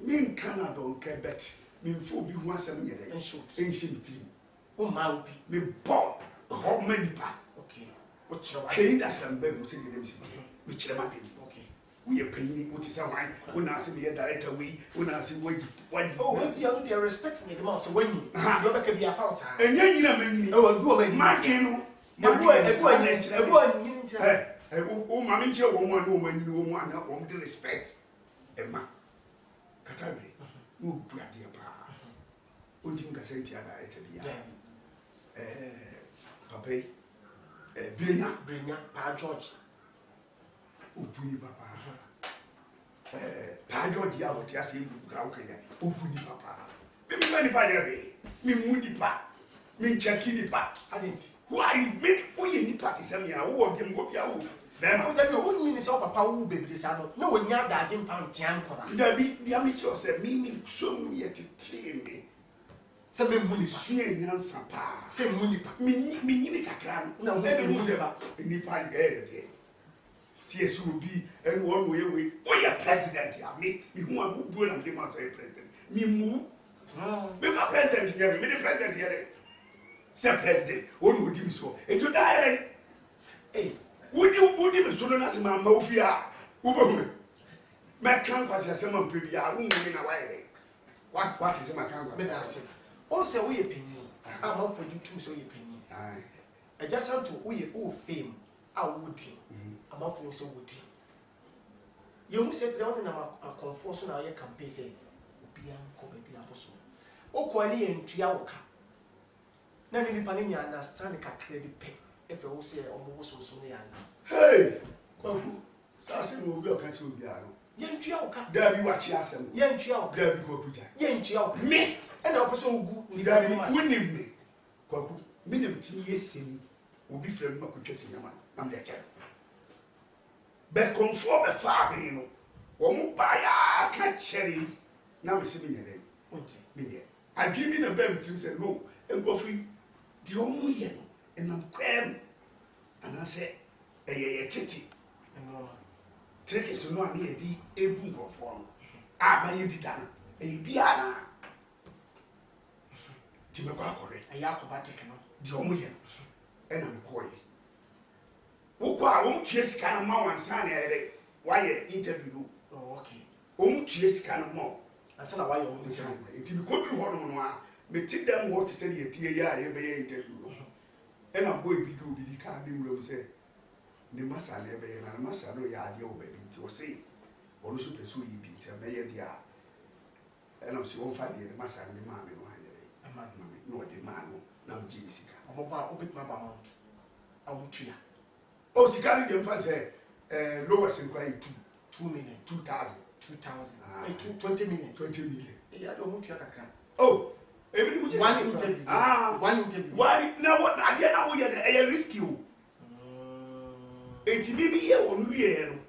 Me Canada don't care bet. Me for be one some year. Ancient team. Oh my me bought how many pa. Okay. What's your Paying that some ben who say the city. Which the market. Okay. We are paying what is a wine. When I see the director we when I see what oh you are respecting the mouse when you can be a house. And you know oh marking oh mammy chair woman you want to respect Emma Catari who grab the pa. Unting a senti at Papa Brinya Pa George Upuni Papa Pa George ya what ya say Upuni Papa me many pa me mudi pa me cheki pa I didn't why you make oye ni party say me wo dem go bia wo dem o dem o nyi ni say papa wo bebre sa no wo nya daje mfa ntian kora da bi dia me cho say me so mu ye tete me se me mu ni sua nyansa pa se mu ni pa me nyini kakra no na wo se mu se ba ni pa de tie so bi en won we president ya me hu abubuo na me ma say president me mu me fa president ya me the president ya de say president won wo di mi so e to die eh wodi me so no na se ma ma ofia wo ba hu me kan kwase se ma mpe bia wo mu na wa what is my kan me da se o se wo ye panyin am for you too so ye panyin ai e just to wo ye o fame a wo di am for so wo di ye hu se fere won na akonfo so na ye campaign say obi an ko be bia boso o ko ani entua wo ka na ni nipa ni understand ka credit pay if you say omo so ne ya hey kwaku sa se no obi o ka che obi ano yentua wo ka da bi wa chi asem yentua wo da bi ko puja yentua wo me e na opo so ogu ni da bi wonim me kwaku me nem ti yesemi obi frem ma ko twese nyama na me de be konfo be fa be no wo mu ba ya ka chere na me se me yere me ye adwi na be mtim se no enkofi di o mu ye no enam kwem ana se ye tete treke so no ani edi ebu ngofo no a ma ye bi dana e bi ana ti me kwa akore aya akoba tek no di o mu ye no enam koye wo kwa wo mtue sika no ma wansa na ere waye interview oh okay wo mtue sika no ma asa na waye wo mtue enti bi kodu ho no a me ti dem ho te se ye tie ya ye be ye interview no ena boy bi do bi ka de wura se ni masa na ebe ye na masa no ya ade o ba bi nti o se ono so peso yi bi nti me ye dia ena so won fa de ni masa ni ma me no anyere ama no de ma no na mji sika omo ba obetma ba amount awutua o sika ni dem fa se lowest in quite 2 million 2000 20 million 20 million ya do mutua kakra oh ebi ni mu one interview one interview why na what ade na wo ye e risky o enti bibi ye wonu ye no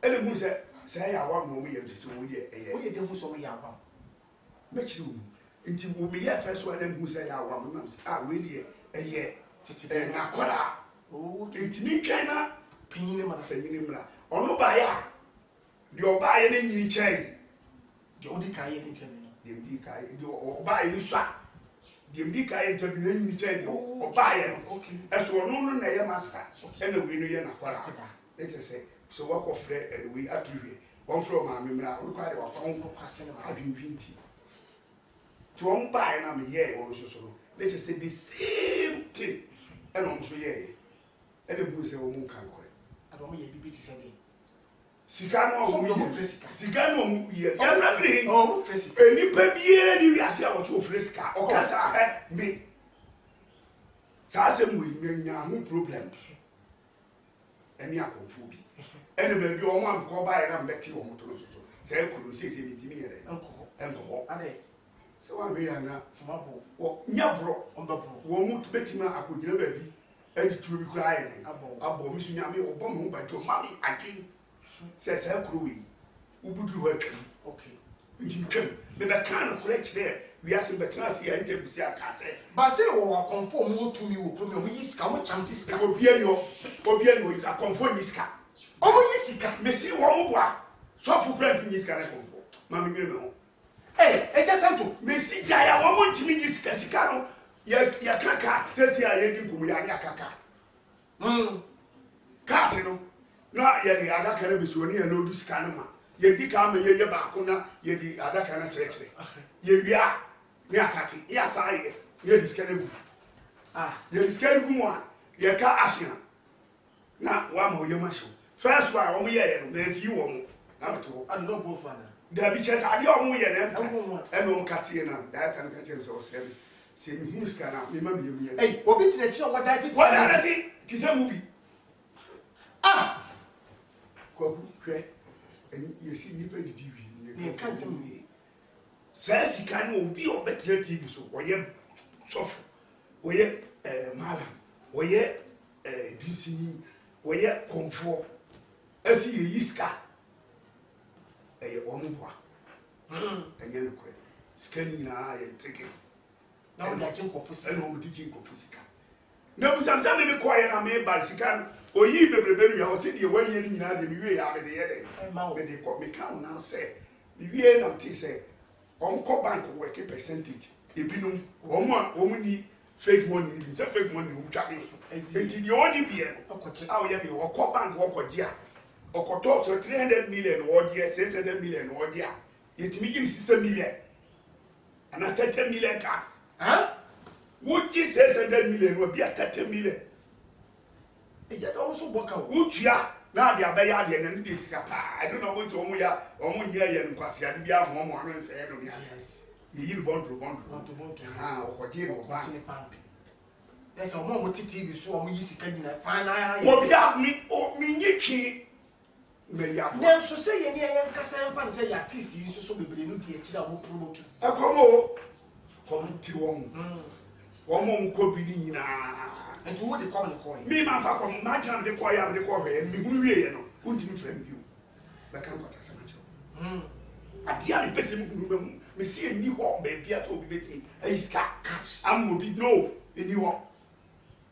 ele mu se ya wa no mu ye nti so wo ye wo ye de hu so wo ya wa me chiri wo enti wo me ye first one mu se ya wa mo na se we die eye tete na kwara o enti mi twan na panyin mara ono ba ya di oba ye ne nyini chai di odi ka ye interview no di mdi ka di oba ye ni swa di mdi ka ye interview ne nyini chai di oba ye no okay eso ono no na ye master ena we no ye na kwara let us say so what of we atuwe one from ma memra we kware wa fon for kwase na adwinti to on buy na me ye won so no let us say the same thing ena on so ye ena mu se wo mu kan kore adom ye bibi ti se dey sika no so mu mo fresika sika no mu ye ya brabri oh mo fresika eni pa bie ni wi ase a wo to fresika o ka sa me sa se mu nya hu problem eni akonfo bi ene ba bi o mo am ko ba ye na mbeti o mo to so so se ekuru se se bitimi yere enko ade se wa me ya na mabo wo nya bro ombabro wo mu betima akogire ba bi edituru bi kura ye ne abo mi so nya me obo mo ba jo mami adin se se ekuru wi ubudu ho atwa okay nti twam me be kan kura kire wi ase betina se ya interview se aka se ba se wo conform wo to mi wo kro me yiska mo chamti ska obi ani o ka confirm yiska omo yisika me si wo mo boa so fu brand yiska na confirm mami me no just santo. Messi Jaya, one Timmy Casicano, Yakaka, says here, Yadi cat. Cat, you know. Not yet the other cannabis when you know this canama. Ye come ye bacuna, ye the other canna church. Ye are, near catty. Yes, I hear this cannabis. Ye is cannabis one, ye car ashina. Now, one more your mushroom. First one, only then few on. Now, I don't know both one. There be chest, I don't know, and no Katina, that and Katina or seven. See, who's can out, remember you. Hey, what bit let you what that is? What are it? Tis a movie. And you see, you pay the TV. You can't see me. Says he can be or better TV, so or ye soft, or ye malam, or ye DC, or ye comfort. As he is car. A woman, and yellow quay, scanning eye and tickets. Now letting for and home teaching Confusca. No, sometimes we quiet and made by Sican, or ye baby, I was sitting away in the way out of the other. When they call me count now, say, the way of tea say, on co bank work a percentage. If you know, only fake money, it's a fake money, who trap me. And the only beer, oh, yeah, or co bank work or dear. Or talk to 300 million or dear, 600 million or dear. It making 60 million. And a 30 million cash. Huh? Would you say 600 million will be a 30 million? You also work out. Would you? Now they are bad and this capa. I don't know what to only or year and Quasia, the young woman and say, yes. You want to how or dear or pumping. There's a moment TV so we see can find I will be me. Then so say any young Cassan fan say ya TC so be able to promote. A come to one could be and to what the common coin. Me, my father, my time, the choir, the choir, and me, who you know, who didn't friend you. But I can't got as much. A dear person, me see a new home, baby, I told you, he's got cash. I'm will be no in you.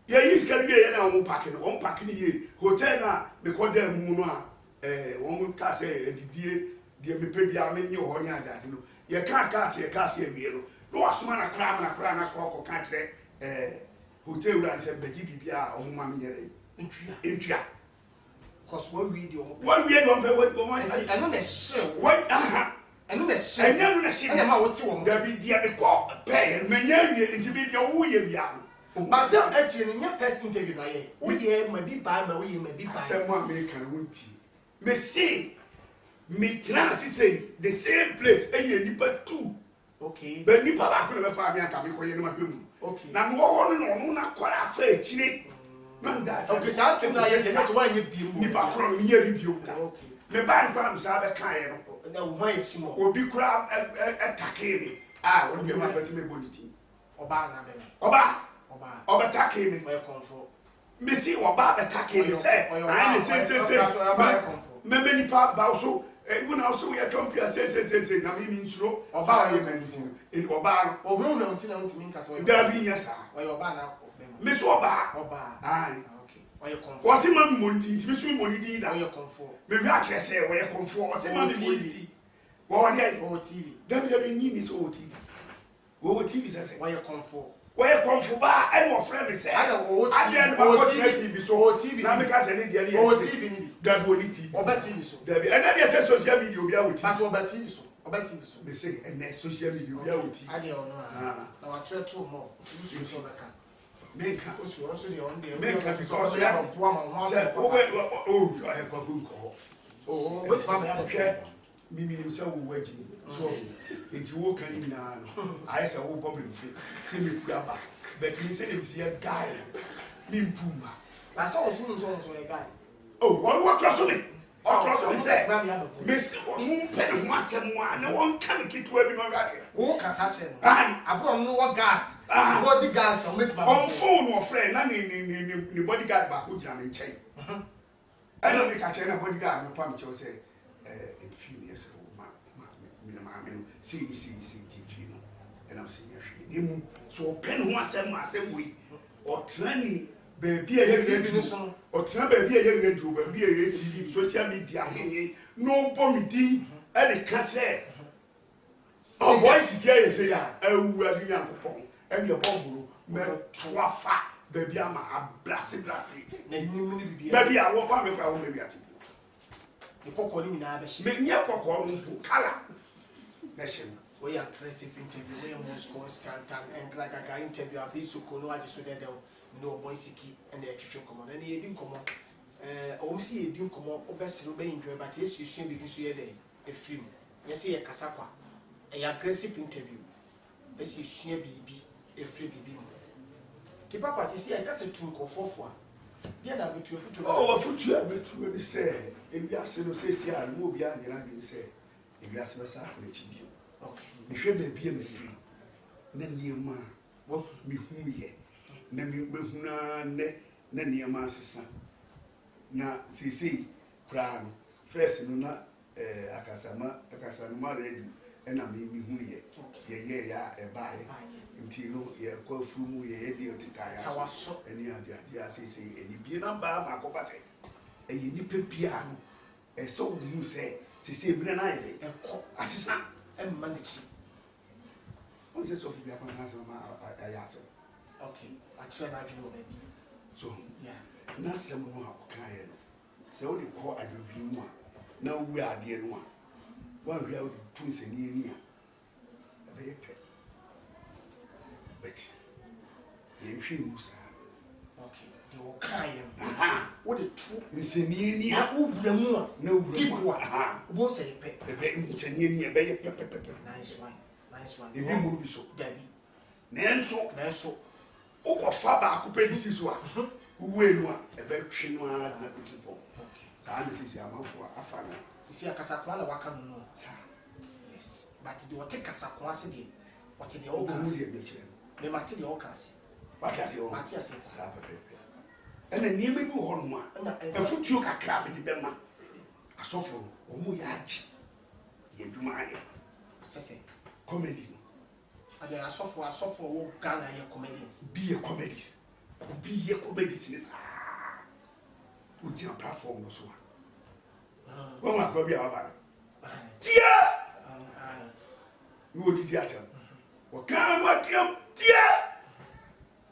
Yeah, he's going to be an one packing ye, hotel now, because they're moon. One can say, dear, me baby, I mean, you honey, that you know. You can't catch your cash here, no, as man a cram and a crown, a cock, or can't say, hotel run said, but you be our own mammy in Tria. Because what we do, what we don't pay what woman, I know the show, what, I know the show, and then I see them out to there be the call, pay, and many into be your way young. Myself, actually, in your first interview, we may be by my way, may be by someone make a wint. Me see, me transi say the same place, and you need two. Okay. But nipa ba ko na be fa me aka me ko ye na ma hwemu. Okay. Na no ho no na kwara fa achire. Man da. Okay, sa tu na ye se na so wa nye biemu. Nipa kro me ye biemu. Okay. Me ba nkwa am sa be kan ye no. Na wo han ye mo. Obi kura atake me. Ah, won be ma pati me boniti. Oba na be. Oba take me. Oya comfort. Me see oba be take me say. I say. Me nipa ba so even also we are compare say na me nsuro oba ye menfu in oba no ohun na ntina ntimi nka so da bi nya sa oya oba na me so oba ai okay oya comfort wasi ma mo ntimi so mo ni da oya comfort me wi a kire say oya comfort wasi ma me mo ni wo dey o TV da bi ni so o TV wo TV say oya comfort where come for ba and my friend me say I don't TV so TV na me ka say ni dey o TV ni that we need TV o ba TV so there be and then say social media obi a with but o ba TV so me say and social media obi a with ade o no na wa try to more to so ba ka me ka o so dey on dey me ka because ya bo ma say o I go go oh we come here mimi ni say wo waji so enti wo kan ni na no I say wo bomb me say me ku aba but me say dem see a guy me mpuma na so a guy oh what trust me o trust me say me see wo pen ho asem wa na won kan kitu abi no ga wo ka sa che no abro no wo gas body gas o make my on phone wo friend na ni bodyguard ba ko jam nchen I don't make a China bodyguard no pam cho say in few years see TV no and I'm saying him so pen ho asem we or training baby a radio or train baby a radio baby a TV social media no bomb din and the can say Oh boys here say ewu adi Nyankopon and your bomburu me twafa baby ama ablase na nimu ni bibia baby a wo ba me kwa wo me wiate the kokko ni na be me nya kokko no kala na shem we aggressive interview we mo score scantan and gragaga interview abisu ko no ade so de no boys ki and the twetwe komo na ye di komo o si ye di komo obesere be enjoy but yesu bibi so ye de e film yes ye kasa kwa a aggressive interview esi sua bibi efre bibi mu ti papa ti si e kasa tu nkofofo a dia na betu efutu oh afutu abetu ni say ebi ase no say si a no obi anyira bi say ebi ase be sa na chi bio okay me hwe ba bi me free na niema wo me hu ye na me hu na niema asesa na sisi kra no first no na akasa no ma ready ena me hu ye ya e baaye nti no ye kwa furu mu ye di otitaya tawaso eni adia sisi eni bie na ba ma ko bate eyi nipa bia no e so wu se sisi emre na ye e ko asisa e manage on se so bia kwa na so ma ayaso okay achira na adwo baby so yeah na sem no akokan ye no se wo de ko adwo mu a na wu ade no a wa hwia wo tun se ni eni a be pe but ye hwe musa okay de wo kan ye wo de tu nseni eni na ubura mu a na ubura dibu a wo se pe be nseni eni be ye pe nice one ebi mu bi so dabi nanso ukofa ba akopedi siso a uwe no a ebe hwe no a na bitifo okay sa na sisi amanfo afa na isi akasakwa na waka no sa yes but the what kasakwa se de what the o all mu gas de be kire me mate the all gas wati o mate ase sa pepe ena niam bi ho no a na afutuo kakra be de be ma asofo o mu ya agi ye dwuma aye sese comedy ade asofo wo Ghana ye comedians be a comedies ni sa o ji platform no so wọ́n wà kọ́ bí àwọn bàrẹ̀ tíẹ́ ní odidi àtẹ̀ wọ́n kàn wá kí ọ́n tíẹ́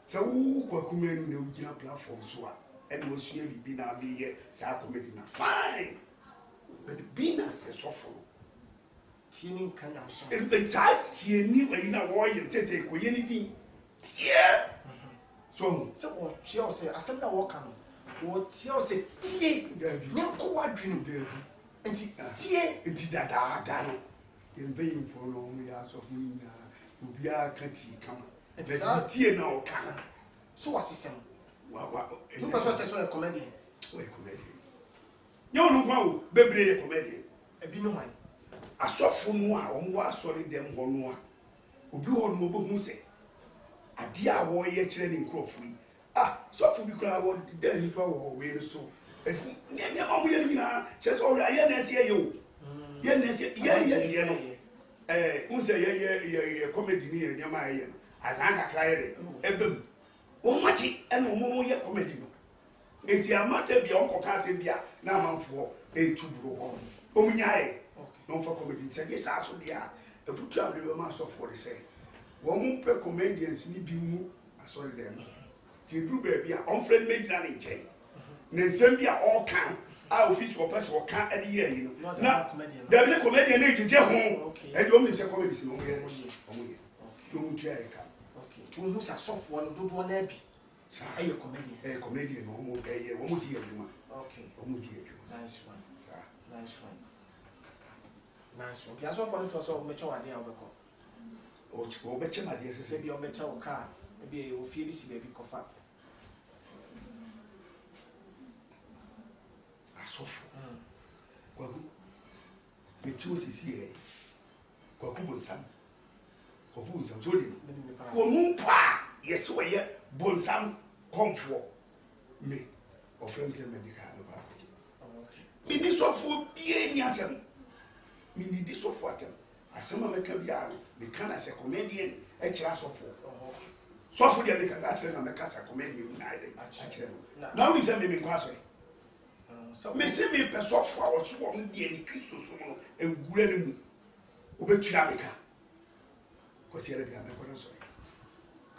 sẹ́ wọ́n kọ́ ẹ̀kú mẹ́rin ní ogyina platform so a ẹni wọ́n sún ẹ̀bí bí náà bí yẹ sáà comedy náà fine but bí náà sẹ́ sọ́fọ̀ tí ní nǹkan yà sọ ẹ̀ sáà tiẹ̀ ní wẹ̀yìn náà wọ́n yẹ tètè kò yẹ ní dín tíẹ́ so sẹ́ wọ́n tí ọ̀ sẹ́ asẹ́m náà wọ́n kà no wọ́n tí ọ̀ sẹ́ tíẹ́ ní nkó wá dùn nti tie nti dada no yɛmpɛyi mfo no ɔmo yɛ asɔfo nyinaa obiara ka tii kama bɛti tie na ɔka na so wasesɛm wa tu person say so a comedian ɔyɛ comedian nyɛ ɔno kwa o bebree yɛ comedian ebi no wan asɔfo no a ɔmo wɔ asɔre dɛm hɔ no a obi hɔ no obohu sɛ adeɛ a wɔyɛ kyerɛ ne nkurɔfo yi sɔfo bi koraa wɔ da nipa wɔ wei so nea mo yɛ nyina kyerɛ sɛ ɔhwɛ ayɛ na ɛsɛ yɛ o yɛ na ɛsɛ yɛ no unse ye comedy ni ye nyama ye no azan kakra ye de ebem o machi ene o mo ye comedy no enti amata bia on koka se bia na amanfo etuburo ho o munyae no for comedy se ye sa so dia efutu am de ma so for the say wo mo pe comedians ni bi mu asori dem ti dru ba bia on friend me gina ne nche ne nsem bia all kan a office or person or can any year, you know. Now, there is a comedian age, Jehu, and you only say comedy is no way. Don't try. Okay, to who's a soft one, do one happy. Are you comedian? A comedian, almost a year, one year. Okay, nice one. Nice one. Nice one. That's all for the first of mature idea of a call. Oh, better, my dear, say, be your better car, maybe you will feel this baby cough up. Sofo kwaku metu osisi kwaku bonsam so de wo mu pa yeso ye bonsam komfo me ofem se medical no ba mi ni sofo bie ni asem mi ni di sofo atem asem ameka bia no me kana se comedian e kira sofo de me kasa akire na me kasa comedian na ide akire no na we say me kwaso so me see me person for what you want dey ni Kristo so no egure ne mu obetua meka Because you're a man.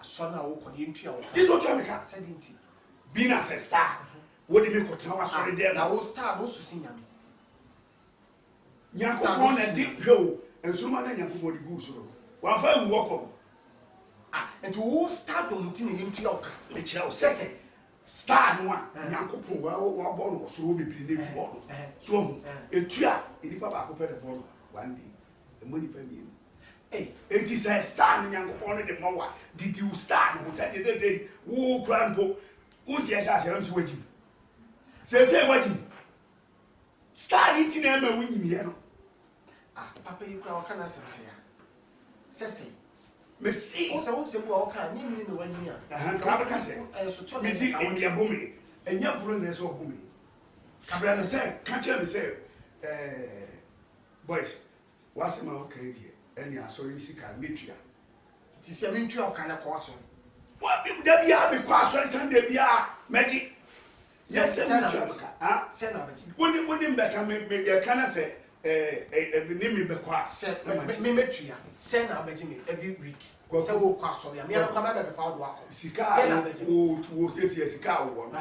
Son, I will call you into your this what you can send it. Being as a star, what do you make what I was already there? Now, star also sing me. Yanko on a deep hill, and so many young people goose. One fine walk and to all start on into your car. the shall say, star one, Yanko, well, born was so be believed. So, a tria in the papa could the ball one day, the money per me. Hey, it is a star, young upon the mower. Did you start? Who said the day, who grandpo, who's the assassin's waiting? Say, waiting. Start eating them and winning here. Ah, Papa, you can't answer. Sessy. Messi, also, won't say, well, can't you know when you are? Cabacase, Messi, and your boomy, and your brother is all boomy. Cabana said, catch him, say, boys, what's my okay, dear? And you are so easy, can meet you. It is a mutual kind of question. What if there be a because Sunday be a magic? Yes, send when him back, I maybe I can say, name me back, said, me met you, send our Benjamin every week. So we'll cross on the American commander before walk. Sika, oh, towards yes, cow one.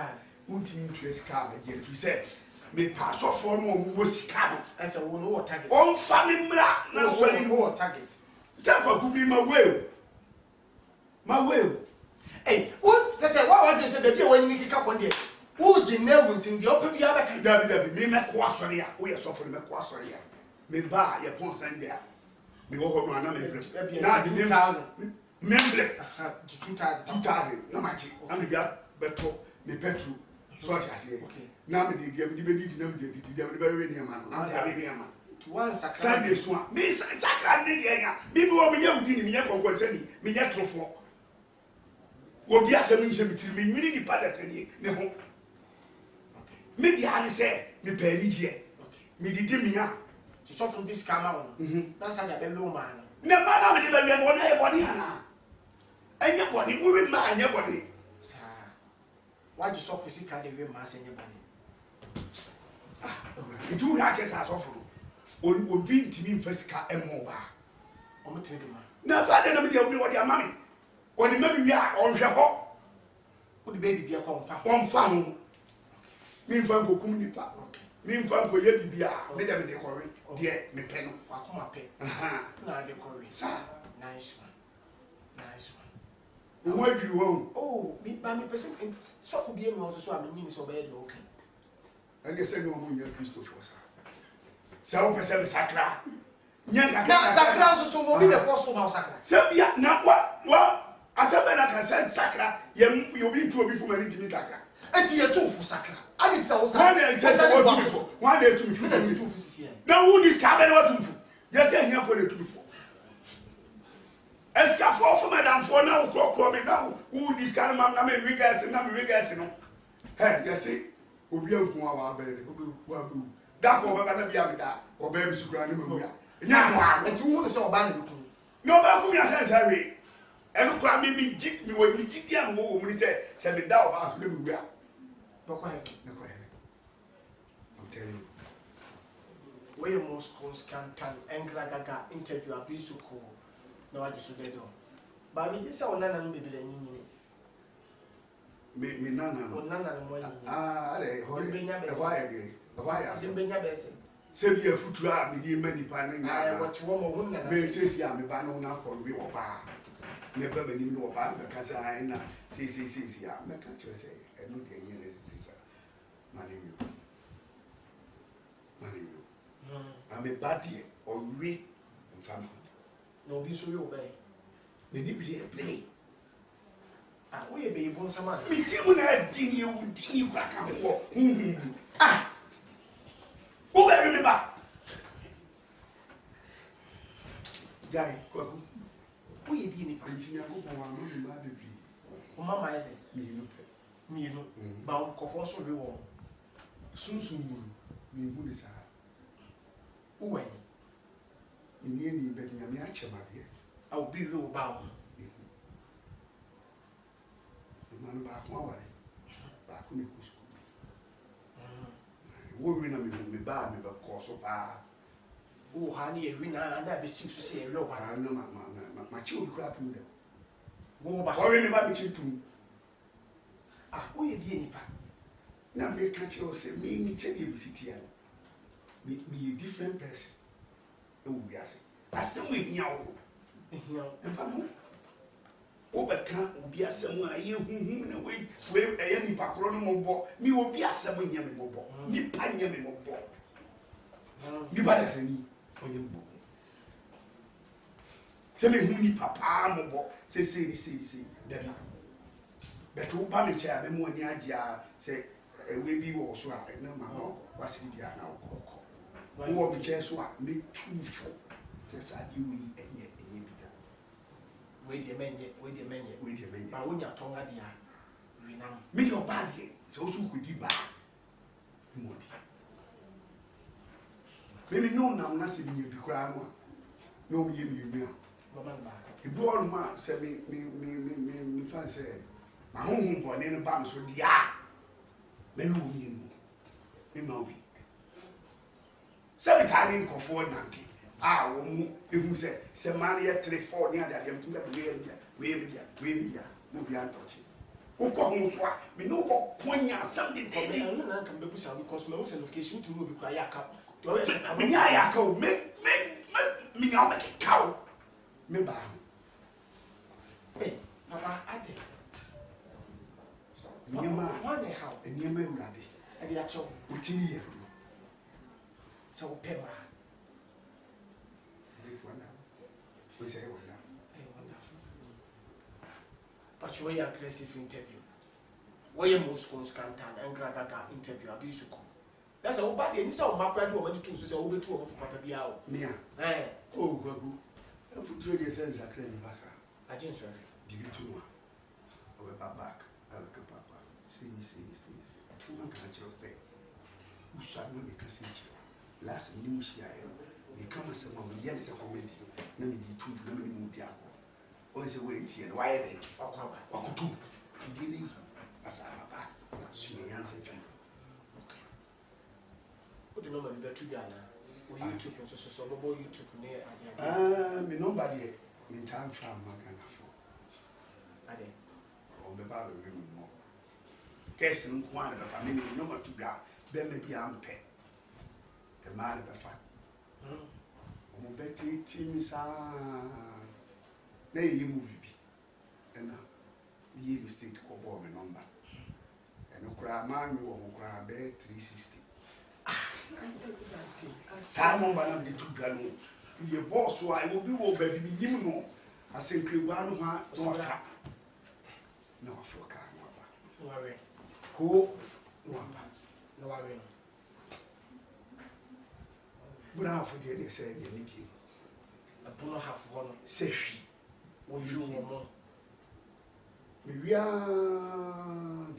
Won't you interest car again? He said, me pass off for more was car as a woman or target. Oh, family, no, so more target. Some could be my will. My will. Hey, what? That's what I said. The when you pick up on the would you know until the open the other can me make quassoria. We are suffering me quassoria. Me buy your pons and there. Me go home and I'm a now the 2,000. Member 2,000. No magic. I'm the better me petrol. So I say, okay. Now me give them the very near man. I'm having a man. To one Sunday swan. Me sacra near me go over here within me, conquer me yet to fall. Will be as a means between me, really part of me. Me the honey say, me penny here. Me did me here. To soften this camera. That's how the low man. No man, I'm never one body. And your body, we will mind your body. Why do you suffer sick and the mass in your body? The two hatches are suffering. Would be to me first car and mobile. I'm not telling you. Now, I don't know what your mammy. When the mammy we are on your hop, would the baby be a confirm? One found. Mean Franco Kumnipa. Mean Franco Yabia, Madame de Corrie, dear, me pen. I'll come up. Now the Corrie. Sir, nice one. Nice one. Where do you want? Oh, me by me person so for being also so I'm in so bad okay. And you say no more your Christopher, sir. So person sacra. Now sacra also so will be the first one sacra. Sabia, not what? As a man can send sacra, you'll be to a before an intimate sacra. And see a two for sacra. I didn't tell one day to me. Now, who is coming out to yes, I'm here for the two. Escafo for Madame for now, clock coming now. Who this kind of man, we guys and I'm regassing. Hey, yes, see, will be a baby. That over Banabia or baby to grandmother. Now, and 2 months of bandit. No, Bakumia says, Harry. And look at me, jig me when we get young woman, he said, send me down about living well. No, I'm telling you. Where most schools can turn Englagaga interview a piece of cool. No, I just did. But we just saw none baby than me none. Ah, why again? Why? I said, Benya send you a foot to have me many panning. I watch one woman. May say, I'm a banner now for we or bar. Never many know about because I know. See, I'm not going to say, I know the year is money. I'm a bad year or read and family. No, be so you obey. Many be a play. Ah, we be born some man. Me too, when I did you back and walk. Ah, who will remember? Guy, we did it. Mamma is it? Me, bound conformation reward. Soon, me who is when? In the end, betting a match, my dear. I will be real bound. The man back one way. Back on the school. Worrying me bad, me but course of oh, honey, a winner, and I seem to say a real one. I know my machi obi kura tum dem wo ba ori me ba me chi tum wo ye die nipa na me ka chi o se me tell you city ya me a different person e wo bi ase asem we hia wo emfa mo wo be ka obi asem a ye huhu na we eye nipa kro no mo bo mi obi asem nya me mo bo nipa nya me mo bo ni ba da sani onye mo se me hu ni papa mo bo se dabi beto ba me cha me mo ni agya se we bi wo so a na ma no wasiri bia na wo wo me che so a me tufo se sa di wi enye bida we de menye ba wonya tonga dia winam me your bad here so so kudi ba modi me no na na se bi bi kura no no me yemi yemi a mama ba ibu all ma se me fan se ma honhom bone no ba me so dia me no mi enu me ma obi se me ka ni nkofo nante wo mu ehu se man ye 3 4 ni ade adem tumba we media no bi antochi wo ko hu so a me no bo ponya something baby no na kan be busa because me wo location to no bi kwa ya ka to we se me nya ya ka o me nya me ka o me ba papa ade nyema one how nyema urade ade a cho utini ye so pema we say wonderful. But you are aggressive interview. Why you most conscantan and gragaga interview abisuko. That's all bad. You saw my brother when you two so over 2 of Papa Biao. Nia. Oh, Gabu. For 2 days since I claim Bassa. I didn't say. Give you 2 more. Over back. I will come papa. See. 2 more can't you say? Who shall not make a siege? Last news here. You come as a moment, yes, a comment. Let me do 2 for me move down. Always a wait here. Why they? What could do? Didn't as I have back. She answered. Okay. What do you know about Tugana? YouTube so mobile YouTube near me nobody in time farm Magana for. Ade. On the Bible more. Guessing one of the family number to go. Then maybe I'm pet. The man of the fact. Betty Timisa. Nay, you movie. And ye mistake or bomb a number. And no cry, man, you won't cry bed 360. Simon Banam de Tugano. Your boss, so I will be over you know. I think you one no Africa. No worry. Who? No worry. But I forget they said you need you. I do not have one. Say she. Will you more? Maybe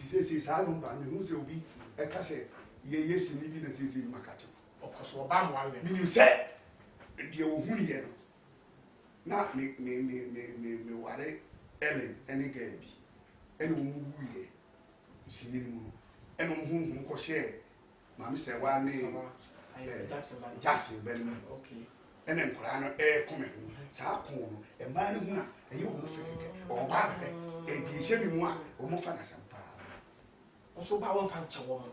this is Simon Banam who will be a cassette. Yes, maybe that is in Makato. Of course, we're bound worry. You said, you who here. Not me, worry, Ellen, any gaby. And who ye. See me, and whom share. Mammy said, one name. Jackson Benjamin. Okay. And then Crano air coming. Sarcon, a man who, and you won't forget. Or Barbara, and you should be one or more fun as some power. Also, by one fancy woman.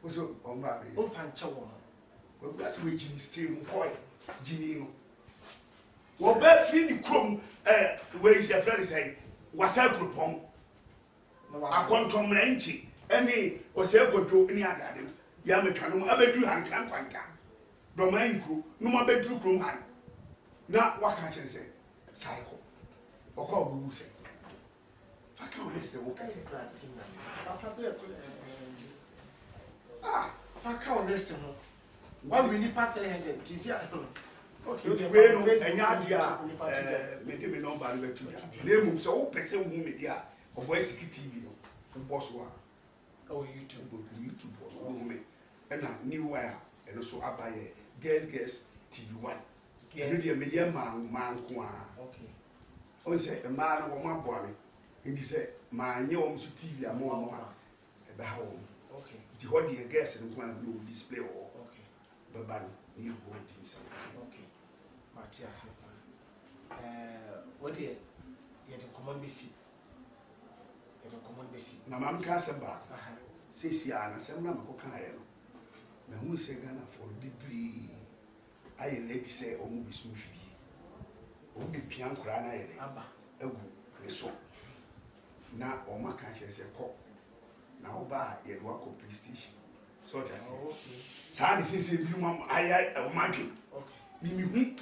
Was on Barbie. One fancy woman. Well, that's where Jimmy still employed. Jimmy. Well, bad feeling crumb, where is your friend say, was a group home. I can't come ranchi, any was ever to any other. Yamacano, I bet you hand can't quanta. Domain crew, no more bedroom room hand. Now, what can't you say? Cycle. Or call who say. I can't list the walk. If I can't listen, why we need part 300? Okay, and Yadia, made me no value to that. Name so person whom media or voice TV, boss one. Oh, YouTube, woman, and I knew where, and also I buy a girls TV1. Maybe a million man, okay. Oh, say a man or my boy, and he said, my new TV, a more at the home. Okay. The what you guess and one new display or okay. but new board. Okay. Matthias. what the common BC. The common BC. Na mam ka se ba. Say na se na mako kan ye no. Na hu se Ghana for bibri. Aye ready say o mu bisu mfidi. O bi pian kura na ye aba egu ne so. Na o ma kan che se ko. Na o ba ye do akọ prestige. So that say. Okay. Sa ni se bi mu aye o ma dwe. Okay. Mi hu.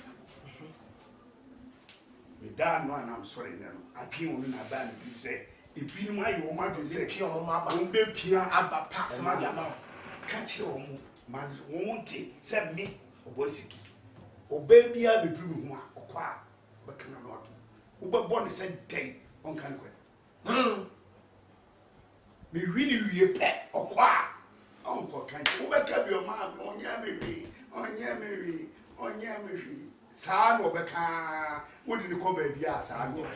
Me da no anam sorry ne no. Apin o na ba ni say if you know you want to say, don't be pia aba pass my amount. Catch your man, won't send me or boysiki. Or baby, I'll be doing one or qua, but cannot. Uber bonnet said day on canquet. Me really be a pet or qua. Uncle can't overcome your mom on Yammy, on Yammy, on Yammy. San or Becca, wouldn't you call baby as I go?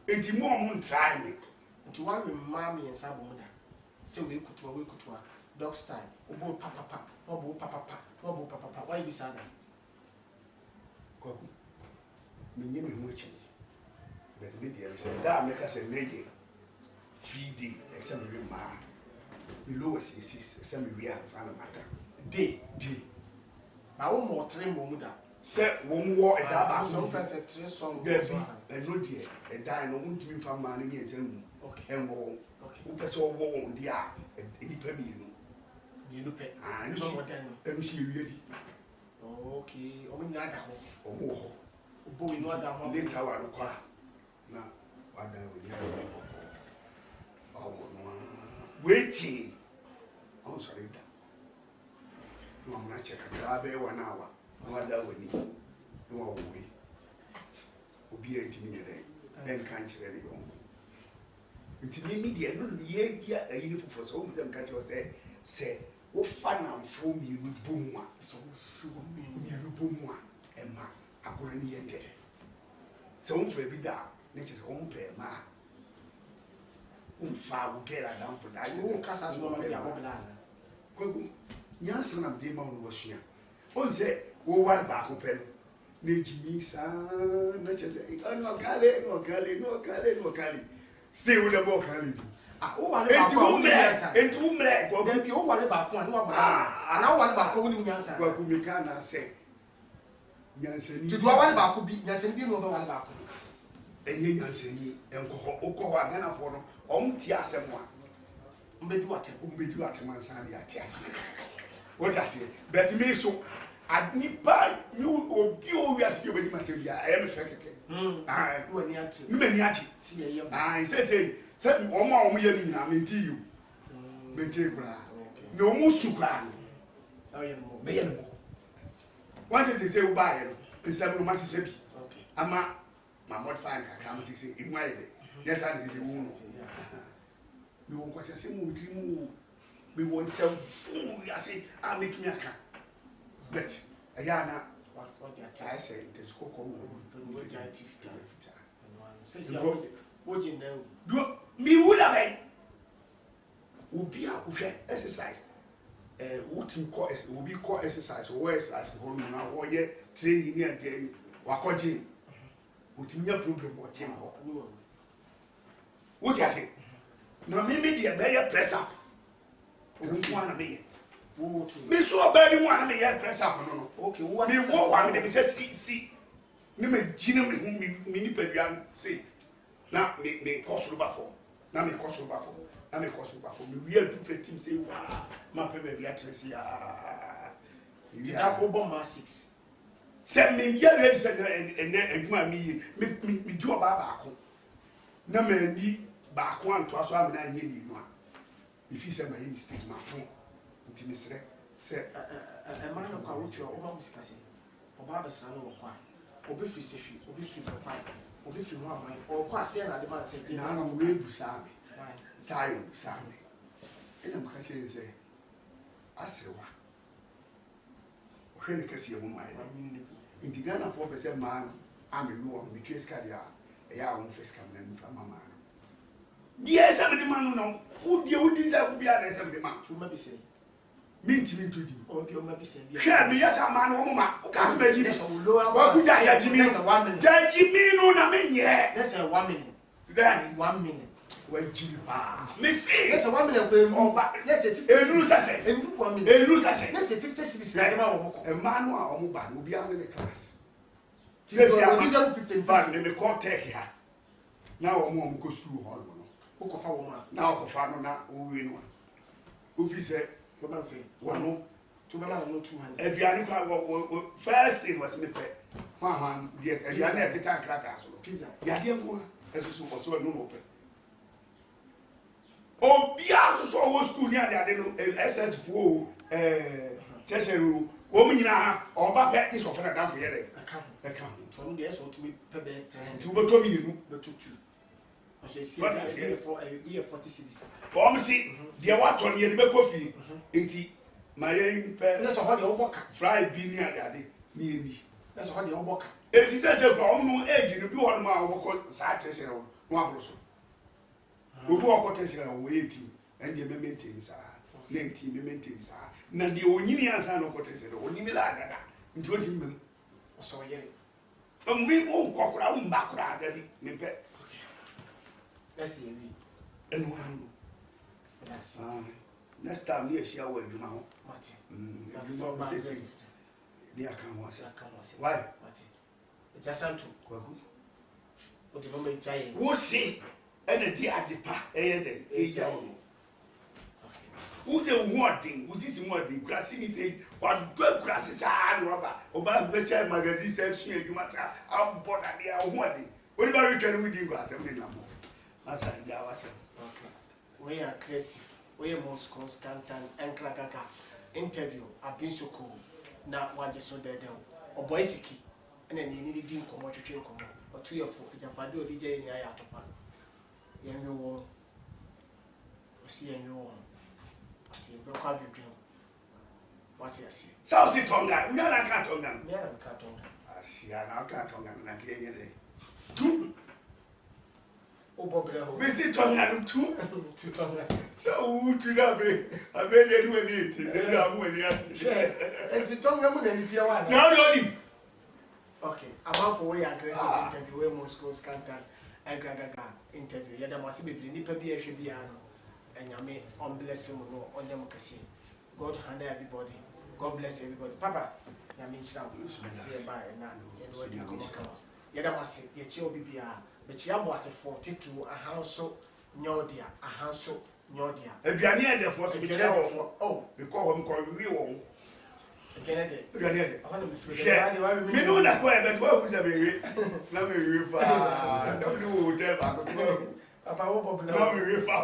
Enti mo mo try me nti one remind me ensa boda say we kutua dog style obo papa obo papa why be sad kwaku menye me ho achi but me dey say da make us say meje 3D exam we ma me lowest is exam we answer na matter day na wo mo tre mo mu da say wo mo e da ba so first a tre song there be no dey e da no untimi fa ma no nye ensam okay enwo wo pese wo wo ndi a enipa mi nu pe no so enu si ewie di okay o mi na da ho o mo ho o bo mi no da ho later wa no kwa na wa da we ni o no waiting on sorry da no na check ka be wa na wa wa da we ni no wa we obi antimi nyere den kan kire ne yon ntimi media no ye bia ayini fofo so mo zem ka kire se wo fa na mfo mi nu bomu a so shugo mi nu bomu a e ma agora ni ye de se wo fa bi da ne kire wo mpe ma wo fa wo get adam for that wo kasa so ma bia mo bla kwagu nyansa na de ma wo wasua on se wo war ba ko pe ne jimi sa na chese no kale stay with the ball kale o wale ba ko ni nyansa entu mre go dem bi o wale ba ko ani wa ba ana o wale ba ko ni nyansa kwa ku mi kana se nyansa ni ti do wale ba ko bi nyansa ni bi no ba wale ba ko enye nyansa ni enko okọ ha gana fo no omti asem a mbedi wate mansa ya ti ase what I say but me so adnipa you obi o wiase bi obedi material I am fekeke wani ati ni mani ati si ye say omo ye ni na menti you menti kura no mu su kura no ye no me ye no want to say buy no nsem no masese bi ama ma modify ka am to say imu aye yes and say wu no me won kwacha say mu ndiri mu me won nsem fu wiase a metumi aka but ayana what they I say it is cocoa wo jatifita say say wo je na do me would have obi a uhwe exercise wotin ko obi ko exercise or exercise ho no na wo ye training ni ade wakoje wotinya problem wo chema ho wo ti ase no me me dey be press up wo fu ana me me so ba ni mu ana me ye press up no okay wo me wo wa me say si ni me jina me ni pedua say na me course ba for na me course ba for na me course ba for me we are two team say wow ma pe be atresi ya did that go bomb 6 say me ye ready say aduma me do ba ko na me ni ba ko anto aso am na anye ni no a if you say my mistake ma fun ntimi sere say e ma no kwa wo twa o ba musika se o ba ba sra no wo kwa obi free sefi obi free papa obi free mo amai o kwa se na de man se na na we bu sa me sayo sa me ina maka che say asewa o hwe kase ye mo mai nti Ghana for be say man am we won me twes card ya e ya won face cam na mi fa mama no die se me de man no who die who desire who bia na se me de man tu ma bi se minti mintu di obi o ma bi se bi hwe me yesa ma no ma o ka me di so lo wa ku ja jimi no na me nye that's a 1 million then 1 million wa jimi pa me see that's a 1 million ko oba that's a 50 enu sase endu 1 million enu sase that's a 50 cities na dem a wo ko e ma no a o mo ba no obi an ne class ti go bi za 50 ba ne me call tech ha na o mo ko school hall no o ko fa wo ma na o ko fa no na o wi no obi se ko ban say wano to be man no 200 aduane kwa first thing was me pe ha die aduane e teta krata so pizza ya de mo eso so ko so no no pe obi aso wo school ni ade no SS4 tertiary wo mu nyina o ba pe ti so fe na dan fo ye de aka to no de so to be pe be trend ti wo to mi nu be to tu o se si e 40 cities o mo si de wa to ne ye be kofi enti ma ye pe na so ho de wo boka fry bi ni ade ni eni na so ho de wo boka eti se ko no age no bi ho ma wo ko sa tertiary no abro so obi ọkọ tertiary wo 18 and dey maintain sa 19 be maintain sa na de onyini ansa no ọkọ tertiary onyini la agada nti o ti mbem o so ye mbi o nkokora o mbakora aga bi me pe let's see we enu anu that's next time ni ehia wo adwuma ho mati that's so bad ni aka ho ase why mati e ja santo kwaku o de no me jaye wo si ene di adepa eye de eja wo uze wording usisi wording krasi ni say wa do krasi sa no ba oba be che magazine say su edwuma sa aboda dia wo wording we ba retwa no widi ngwa asem ni namo asa ja wase okay we are aggressive we are most constant and krakaka interview abinsoko na waje so dede o boy siki ene ni di nkomo twetwe nkomo o tuyefo ejapade odi je ni aya atopa yemi wo o si yemi wo ati be kwa bidwem what you see sao si tonga we na ka tonga me na ka tonga asia na ka tonga na ke yere tu o bobre ho we si tonga no tu tu tonga so u tu na be abe ne du ni ti ne na mu ni ati e ti tonga mu na ni ti wa na no ni okay about for we aggressive interview we Moscow scandal egagaga interview yada mo asibe bi nipa bi ehwe bi ano enyame on bless him no onyam kase God handle everybody God bless everybody papa nyame nshira see ba na ye no di akomaka yada mo ase ye chi obi bia be chi abo ase 42 ahanso nyodia ahanso nyodia aduane e de fo to bi kire wo oh because hom ko wi wo again de aduane e de I want to be free me no na ko e be to ku se me wi na me wi pa da ni wo hotel ba ko papa wo popular na me wi fa